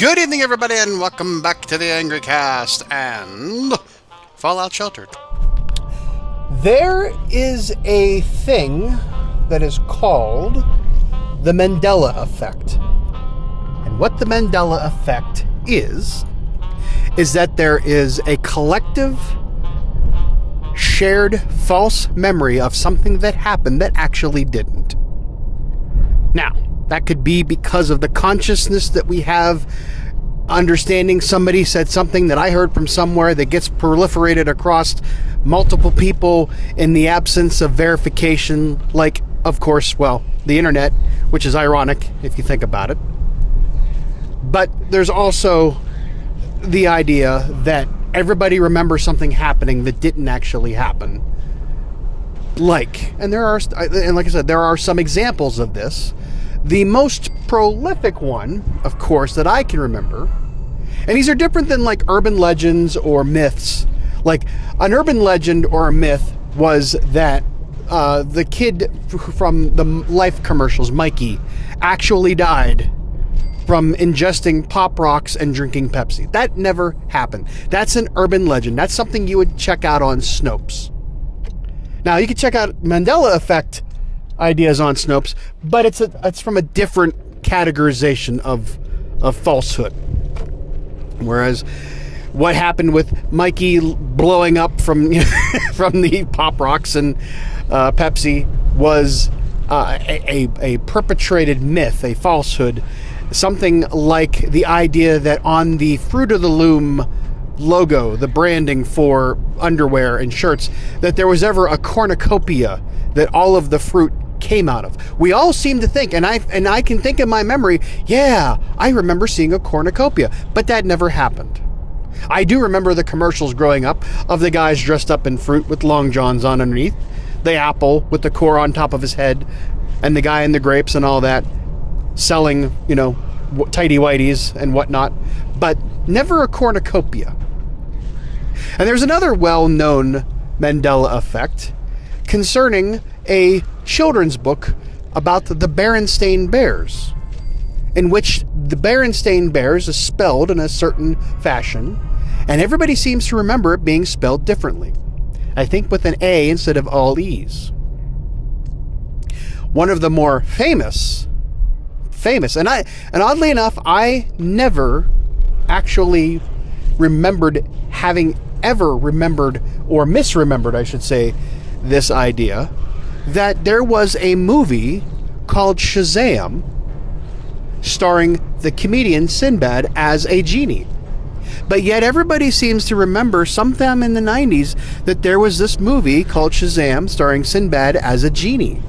Good evening, everybody, and welcome back to the Angry Cast and Fallout Sheltered. There is a thing that is called the Mandela Effect. And what the Mandela Effect is that there is a collective shared false memory of something that happened that actually didn't. Now, that could be because of the consciousness that we have, understanding somebody said something that I heard from somewhere that gets proliferated across multiple people in the absence of verification, like, of course, well, the internet, which is ironic if you think about it. But there's also the idea that everybody remembers something happening that didn't actually happen. And like I said, there are some examples of this. The most prolific one, of course, that I can remember, and these are different than like urban legends or myths. Like an urban legend or a myth was that the kid from the Life commercials, Mikey, actually died from ingesting Pop Rocks and drinking Pepsi. That never happened. That's an urban legend. That's something you would check out on Snopes. Now, you can check out Mandela Effect ideas on Snopes, but it's from a different categorization of falsehood. Whereas what happened with Mikey blowing up from from the Pop Rocks and Pepsi was a perpetrated myth, a falsehood. Something like the idea that on the Fruit of the Loom logo, the branding for underwear and shirts, that there was ever a cornucopia that all of the fruit came out of. We all seem to think, and I can think in my memory, yeah, I remember seeing a cornucopia, but that never happened. I do remember the commercials growing up of the guys dressed up in fruit with long johns on underneath, the apple with the core on top of his head, and the guy in the grapes and all that, selling, tighty whities and whatnot, but never a cornucopia. And there's another well-known Mandela Effect concerning a children's book about the Berenstain Bears, in which the Berenstain Bears is spelled in a certain fashion, and everybody seems to remember it being spelled differently. I think with an A instead of all E's. One of the more famous, and oddly enough, I never actually remembered having ever remembered, or misremembered, I should say, this idea, that there was a movie called Shazam starring the comedian Sinbad as a genie. But yet everybody seems to remember sometime in the 90s that there was this movie called Shazam starring Sinbad as a genie.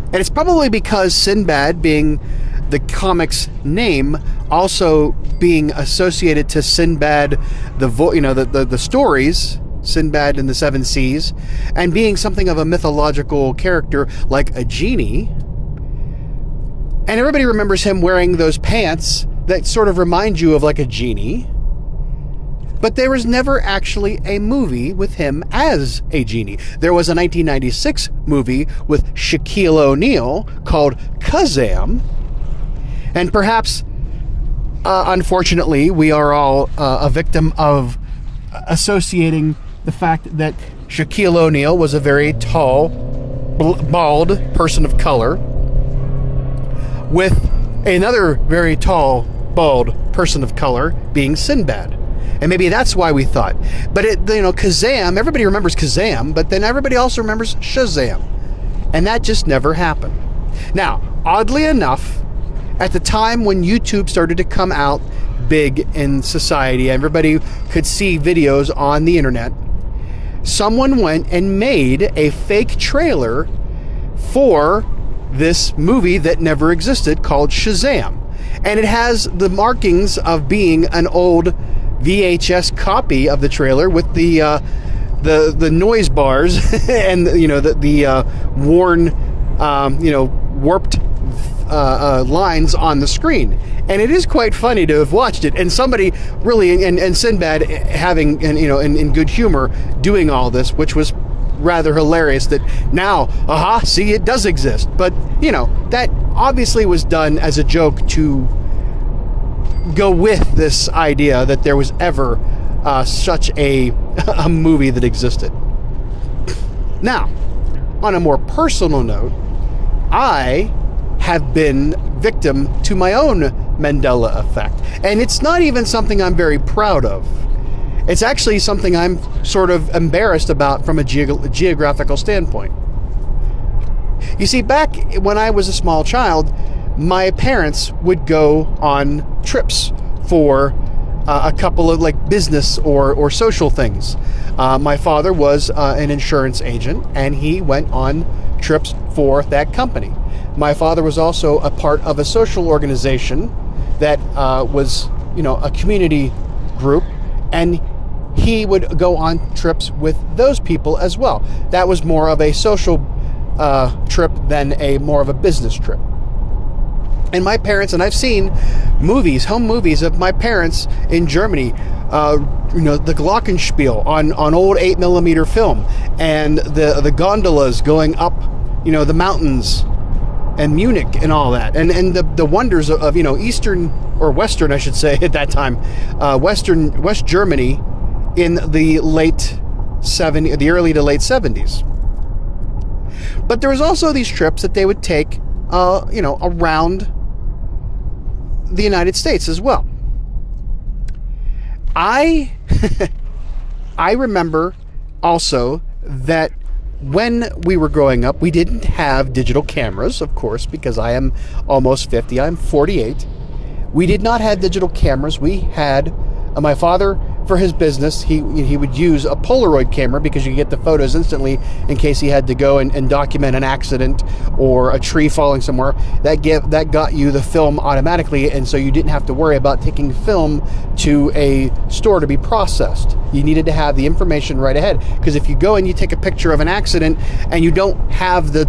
And it's probably because Sinbad, being the comic's name, also being associated to Sinbad, the stories, Sinbad and the Seven Seas, and being something of a mythological character like a genie. And everybody remembers him wearing those pants that sort of remind you of like a genie. But there was never actually a movie with him as a genie. There was a 1996 movie with Shaquille O'Neal called Kazam. And perhaps, unfortunately, we are all a victim of associating the fact that Shaquille O'Neal was a very tall, bald person of color with another very tall, bald person of color being Sinbad. And maybe that's why we thought. But Kazam, everybody remembers Kazam, but then everybody also remembers Shazam. And that just never happened. Now, oddly enough, at the time when YouTube started to come out big in society, everybody could see videos on the internet, someone went and made a fake trailer for this movie that never existed called Shazam. And it has the markings of being an old VHS copy of the trailer with the noise bars and the worn warped lines on the screen. And it is quite funny to have watched it, and somebody really, and Sinbad having, in good humor, doing all this, which was rather hilarious. That now, see, it does exist. But that obviously was done as a joke to go with this idea that there was ever such a movie that existed. Now, on a more personal note, I have been victim to my own Mandela Effect. And it's not even something I'm very proud of. It's actually something I'm sort of embarrassed about from a geographical standpoint. You see, back when I was a small child, my parents would go on trips for a couple of like business or social things. My father was an insurance agent, and he went on trips for that company. My father was also a part of a social organization that was, a community group, and he would go on trips with those people as well. That was more of a social trip than more of a business trip. And my parents, and I've seen home movies of my parents in Germany, the Glockenspiel on old 8mm film, and the gondolas going up, the mountains, and Munich and all that, and the wonders of Eastern, or Western, I should say, at that time, West Germany in the early to late 70s. But there was also these trips that they would take, around the United States as well. I remember also that when we were growing up, we didn't have digital cameras, of course, because I am almost 50. I'm 48. We did not have digital cameras. We had my father, for his business, he would use a Polaroid camera because you could get the photos instantly in case he had to go and document an accident or a tree falling somewhere. That got you the film automatically, and so you didn't have to worry about taking film to a store to be processed. You needed to have the information right ahead, because if you go and you take a picture of an accident and you don't have the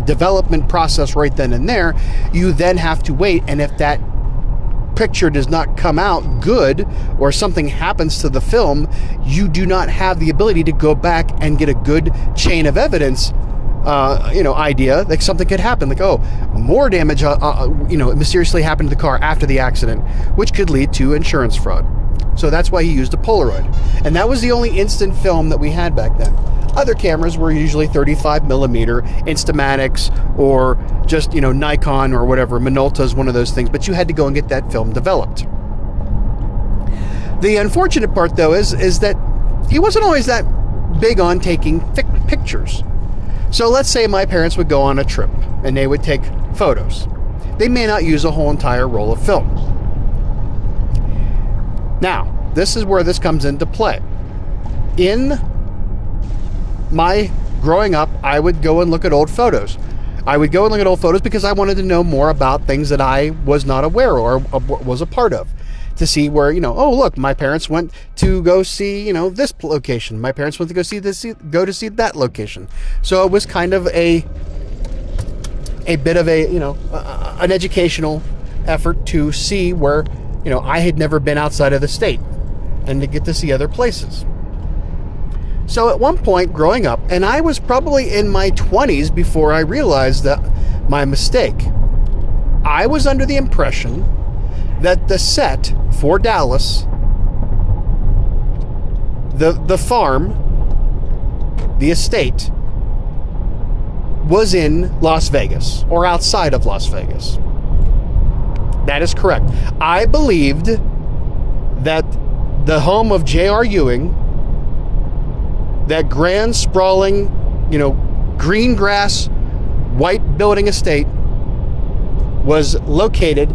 development process right then and there, you then have to wait, and if that picture does not come out good or something happens to the film, you do not have the ability to go back and get a good chain of evidence idea that something could happen, like, more damage mysteriously happened to the car after the accident, which could lead to insurance fraud. So that's why he used a Polaroid, and that was the only instant film that we had back then. Other cameras were usually 35mm Instamatics, or just Nikon or whatever. Minolta is one of those things, but you had to go and get that film developed. The unfortunate part, though, is that he wasn't always that big on taking pictures. So let's say my parents would go on a trip and they would take photos. They may not use a whole entire roll of film. Now, this is where this comes into play. In my growing up, I would go and look at old photos. I would go and look at old photos because I wanted to know more about things that I was not aware or was a part of. To see where, look, my parents went to go see, this location. My parents went to go see that location. So it was kind of a bit of an educational effort to see where, I had never been outside of the state and to get to see other places. So at one point growing up, and I was probably in my 20s before I realized that my mistake, I was under the impression that the set for Dallas, the farm, the estate, was in Las Vegas or outside of Las Vegas. That is correct. I believed that the home of J.R. Ewing, that grand, sprawling, green grass, white building estate, was located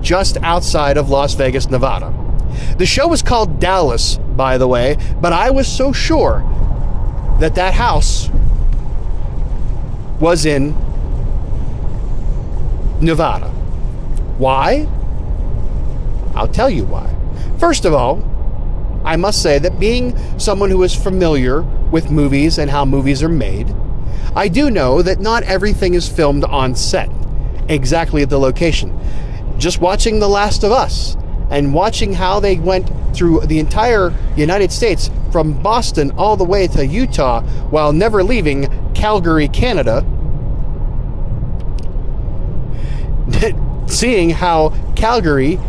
just outside of Las Vegas, Nevada. The show was called Dallas, by the way, but I was so sure that house was in Nevada. Why? I'll tell you why. First of all, I must say that being someone who is familiar with movies and how movies are made, I do know that not everything is filmed on set, exactly at the location. Just watching The Last of Us and watching how they went through the entire United States from Boston all the way to Utah while never leaving Calgary, Canada, seeing how Calgary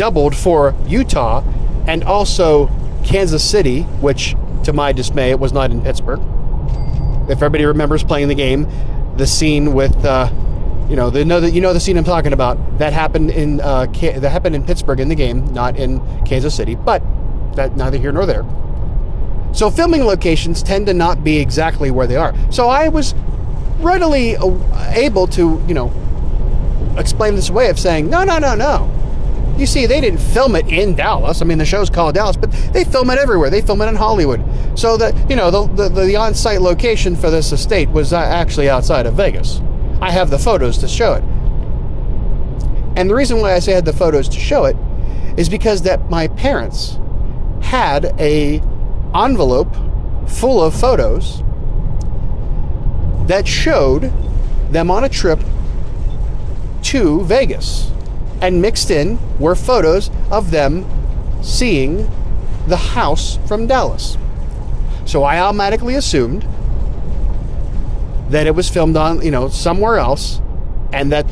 doubled for Utah and also Kansas City, which, to my dismay, it was not in Pittsburgh. If everybody remembers playing the game, the scene with, the scene I'm talking about, that happened in Pittsburgh in the game, not in Kansas City, but that neither here nor there. So filming locations tend to not be exactly where they are. So I was readily able to, explain this way of saying, no. You see, they didn't film it in Dallas. I mean, the show's called Dallas, but they film it everywhere. They film it in Hollywood. So that, the on-site location for this estate was actually outside of Vegas. I have the photos to show it. And the reason why I say I had the photos to show it is because that my parents had a envelope full of photos that showed them on a trip to Vegas, and mixed in were photos of them seeing the house from Dallas. So I automatically assumed that it was filmed on, somewhere else, and that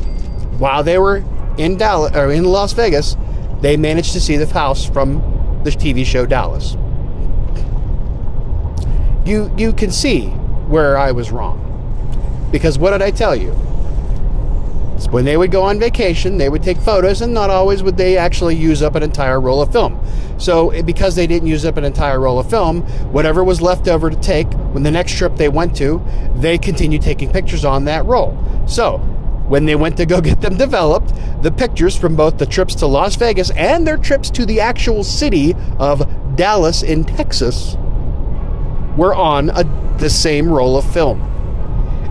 while they were in Dallas or in Las Vegas, they managed to see the house from the TV show Dallas. You can see where I was wrong. Because what did I tell you? When they would go on vacation, they would take photos, and not always would they actually use up an entire roll of film. So because they didn't use up an entire roll of film, whatever was left over to take, when the next trip they went to, they continued taking pictures on that roll. So when they went to go get them developed, the pictures from both the trips to Las Vegas and their trips to the actual city of Dallas in Texas were on the same roll of film.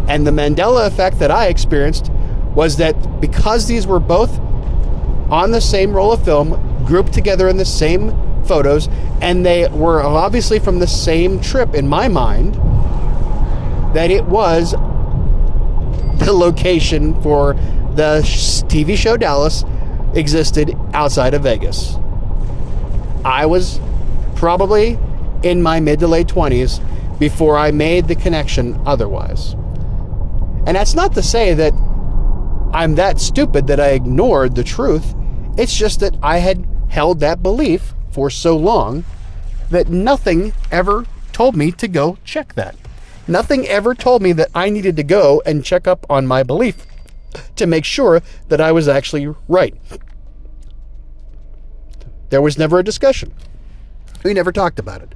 And the Mandela effect that I experienced was that because these were both on the same roll of film, grouped together in the same photos, and they were obviously from the same trip in my mind, that it was the location for the TV show Dallas existed outside of Vegas. I was probably in my mid to late 20s before I made the connection otherwise. And that's not to say that I'm that stupid that I ignored the truth. It's just that I had held that belief for so long that nothing ever told me to go check that. Nothing ever told me that I needed to go and check up on my belief to make sure that I was actually right. There was never a discussion. We never talked about it.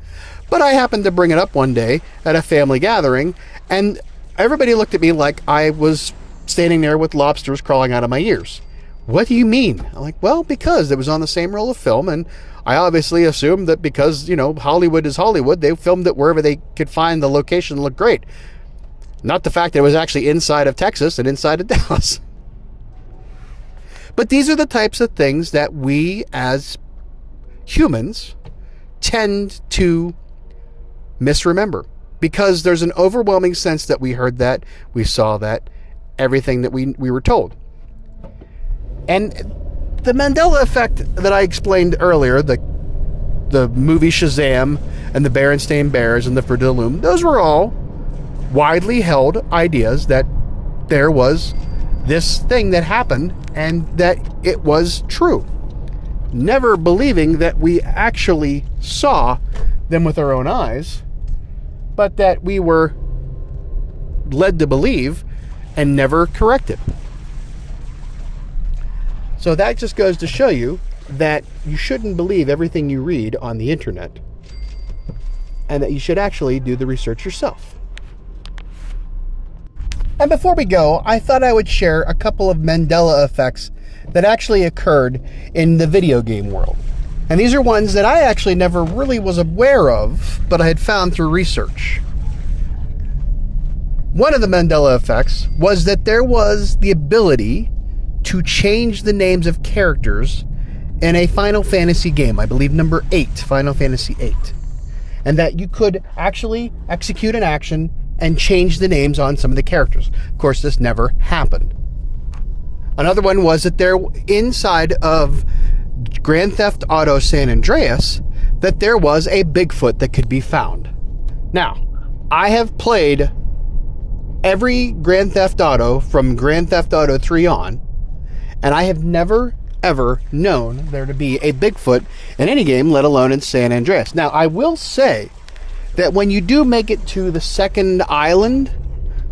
But I happened to bring it up one day at a family gathering, and everybody looked at me like I was standing there with lobsters crawling out of my ears. What do you mean? I'm like, well, because it was on the same roll of film, and I obviously assumed that because, Hollywood is Hollywood, they filmed it wherever they could find the location looked great. Not the fact that it was actually inside of Texas and inside of Dallas. But these are the types of things that we as humans tend to misremember, because there's an overwhelming sense that we heard that, we saw that, everything that we were told. And the Mandela effect that I explained earlier, the movie Shazam and the Berenstain Bears and the Fruit of the Loom, those were all widely held ideas that there was this thing that happened and that it was true. Never believing that we actually saw them with our own eyes, but that we were led to believe and never corrected. So that just goes to show you that you shouldn't believe everything you read on the internet, and that you should actually do the research yourself. And before we go, I thought I would share a couple of Mandela effects that actually occurred in the video game world. And these are ones that I actually never really was aware of, but I had found through research. One of the Mandela effects was that there was the ability to change the names of characters in a Final Fantasy game, I believe number 8, Final Fantasy 8. And that you could actually execute an action and change the names on some of the characters. Of course, this never happened. Another one was that there, inside of Grand Theft Auto San Andreas, that there was a Bigfoot that could be found. Now, I have played every Grand Theft Auto from Grand Theft Auto 3 on, and I have never ever known there to be a Bigfoot in any game, let alone in San Andreas. Now, I will say that when you do make it to the second island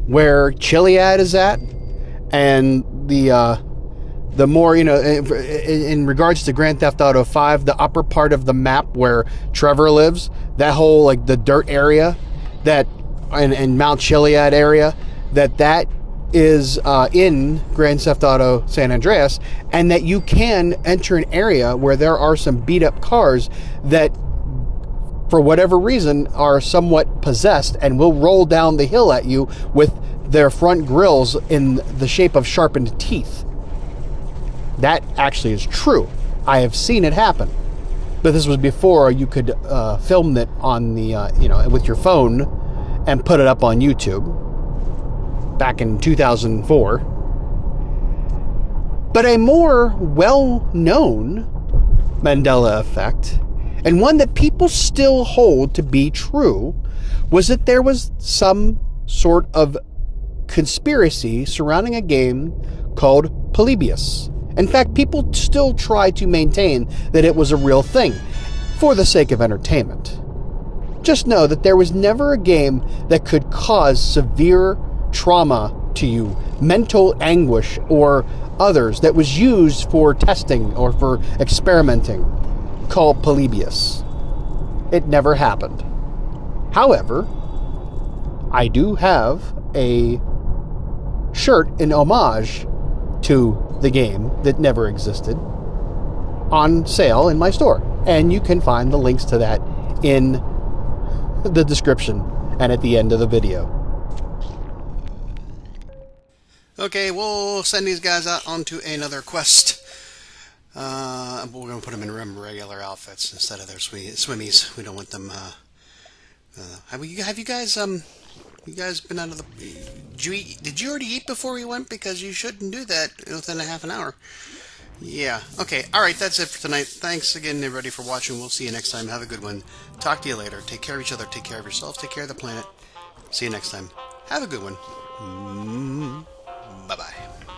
where Chiliad is at, and the more, in regards to Grand Theft Auto 5, the upper part of the map where Trevor lives, that whole, like, the dirt area, that, and Mount Chiliad area, that is in Grand Theft Auto San Andreas, and that you can enter an area where there are some beat up cars that, for whatever reason, are somewhat possessed and will roll down the hill at you with their front grills in the shape of sharpened teeth. That actually is true. I have seen it happen. But this was before you could film it on the, with your phone and put it up on YouTube back in 2004. But a more well-known Mandela Effect, and one that people still hold to be true, was that there was some sort of conspiracy surrounding a game called Polybius. In fact, people still try to maintain that it was a real thing for the sake of entertainment. Just know that there was never a game that could cause severe trauma to you, mental anguish or others, that was used for testing or for experimenting, called Polybius. It never happened. However, I do have a shirt in homage to the game that never existed on sale in my store, and you can find the links to that in the description and at the end of the video. Okay, we'll send these guys out onto another quest. We're going to put them in regular outfits instead of their swimmies. We don't want them. Have you guys been out of the? Did you already eat before we went? Because you shouldn't do that within a half an hour. Yeah. Okay. All right. That's it for tonight. Thanks again, everybody, for watching. We'll see you next time. Have a good one. Talk to you later. Take care of each other. Take care of yourself. Take care of the planet. See you next time. Have a good one. Bye-bye.